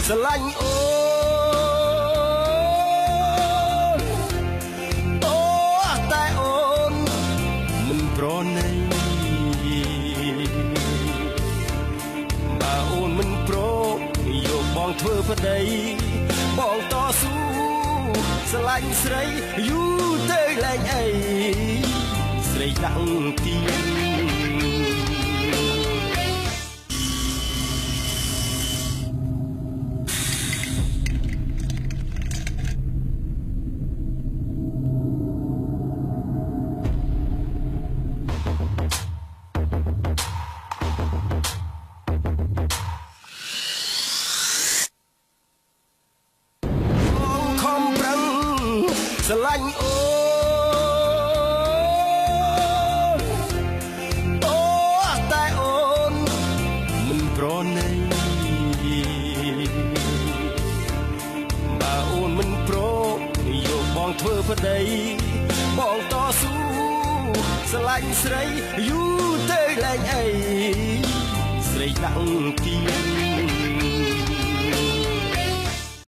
ស្រឡាញ់អូនអូតែអូនមិនប្រណីបើអូនមិនប្រយកបងធ្វើប្តីបងតស៊ូស្រឡាញ់ស្រីយូរទៅលែងអីស្រីដាក់ទៀនស្រឡាញ់អូនអូតែអូនមិនប្រណីបើអូនមិនប្រយកបងធ្វើប្តីបងតស៊ូស្រឡាញ់ស្រីយូរទៅលែងអីស្រីដាក់ទៀន